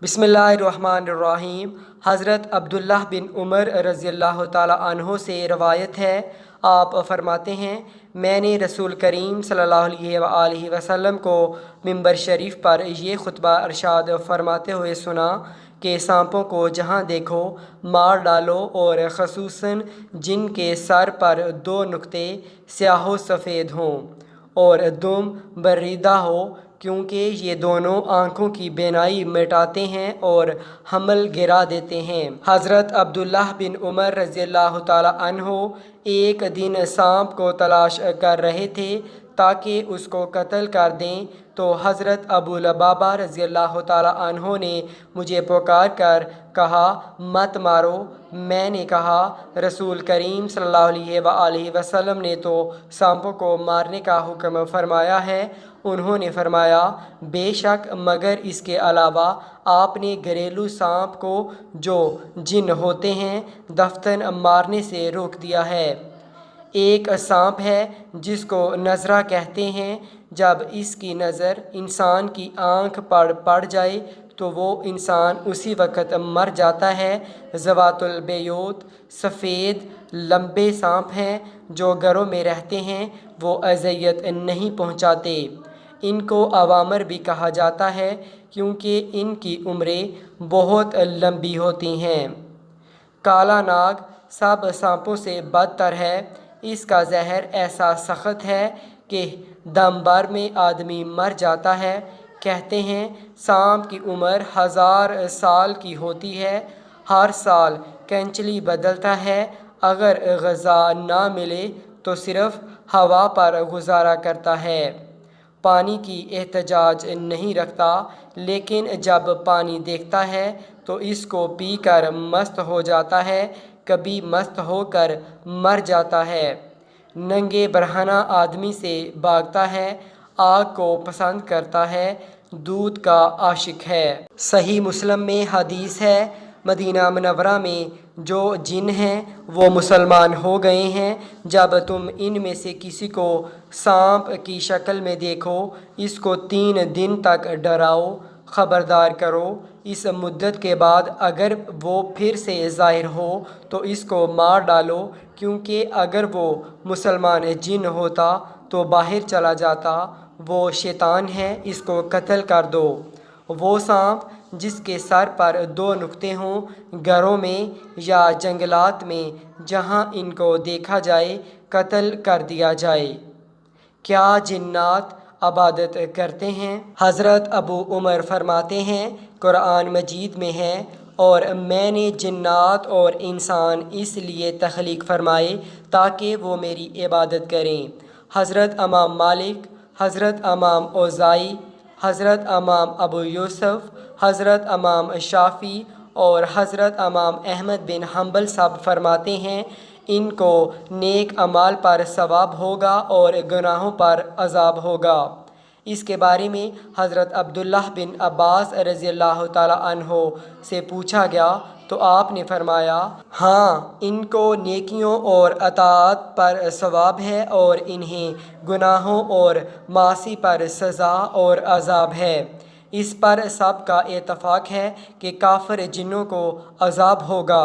बिस्मिल्लाहिर्रहमानिर्रहीम। हज़रत अब्दुल्ला बिन उमर रज़ी अल्लाह ताला अन्हो से रवायत है, आप फरमाते हैं, मैंने रसूल करीम सल्लल्लाहु अलैहि वसल्लम को मिंबर शरीफ पर ये खुतबा इरशाद फरमाते हुए सुना कि सांपों को जहाँ देखो मार डालो, और ख़ुसूसन जिनके सर पर दो नुक्ते स्याह सफ़ेद हों और दुम बरीदा हो, क्योंकि ये दोनों आँखों की बेनाई मिटाते हैं और हमल गिरा देते हैं। हज़रत अब्दुल्ला बिन उमर रज़ी अल्लाह ताला अन्हो एक दिन सांप को तलाश कर रहे थे ताकि उसको कत्ल कर दें, तो हज़रत अबू लबाबा रज़ी अल्लाह ताला अन्हो ने मुझे पुकार कर कहा, मत मारो। मैंने कहा, रसूल करीम सल्लल्लाहु अलैहि वसल्लम ने तो सांपों को मारने का हुक्म फरमाया है। उन्होंने फरमाया, बेशक, मगर इसके अलावा आपने घरेलू सांप को, जो जिन होते हैं, दफ्तन मारने से रोक दिया है। एक सांप है जिसको नज़रा कहते हैं, जब इसकी नज़र इंसान की आँख पर पड़ जाए तो वो इंसान उसी वक्त मर जाता है। ज़वातुल बेयूत सफ़ेद लंबे सांप हैं जो घरों में रहते हैं, वो अज़ियत नहीं पहुँचाते। इनको अवामर भी कहा जाता है क्योंकि इनकी उम्रें बहुत लंबी होती हैं। काला नाग सब सांपों से बदतर है। इसका जहर ऐसा सख्त है कि दम भर में आदमी मर जाता है। कहते हैं, सांप की उम्र 1000 साल की होती है। हर साल कैंचली बदलता है। अगर ग़िज़ा ना मिले तो सिर्फ़ हवा पर गुजारा करता है। पानी की एहतजाज नहीं रखता, लेकिन जब पानी देखता है तो इसको पी कर मस्त हो जाता है, कभी मस्त होकर मर जाता है। नंगे बरहना आदमी से भागता है, आग को पसंद करता है, दूध का आशिक है। सही मुस्लिम में हदीस है, मदीना मुनव्वरा में जो जिन हैं वो मुसलमान हो गए हैं। जब तुम इनमें से किसी को सांप की शक्ल में देखो, इसको 3 दिन तक डराओ, ख़बरदार करो। इस मुद्दत के बाद अगर वो फिर से ज़ाहिर हो तो इसको मार डालो, क्योंकि अगर वो मुसलमान जिन होता तो बाहर चला जाता। वो शैतान है, इसको कत्ल कर दो। वो सांप जिसके सर पर 2 नुक्ते हों, घरों में या जंगलात में जहाँ इनको देखा जाए कत्ल कर दिया जाए। क्या जिन्नात इबादत करते हैं? हज़रत अबू उमर फरमाते हैं, कुरान मजीद में है, और मैंने जिन्नात और इंसान इसलिए तख्लीक फरमाए ताकि वो मेरी इबादत करें। हज़रत इमाम मालिक, हज़रत इमाम औज़ाई, हज़रत इमाम अबू यूसुफ़, हज़रत इमाम शाफ़ी और हज़रत इमाम अहमद बिन हम्बल साहब फरमाते हैं, इनको नेक अमाल पर सवाब होगा और गुनाहों पर अज़ाब होगा। इसके बारे में हज़रत अब्दुल्ला बिन अब्बास रज़ी अल्लाह ताला अन्हो से पूछा गया तो आपने फरमाया, हाँ, इनको नेकियों और अताअत पर सवाब है और इन्हें गुनाहों और मासी पर सज़ा और अज़ाब है। इस पर सब का इत्तफ़ाक़ है कि काफ़िर जिन्नों को अज़ाब होगा।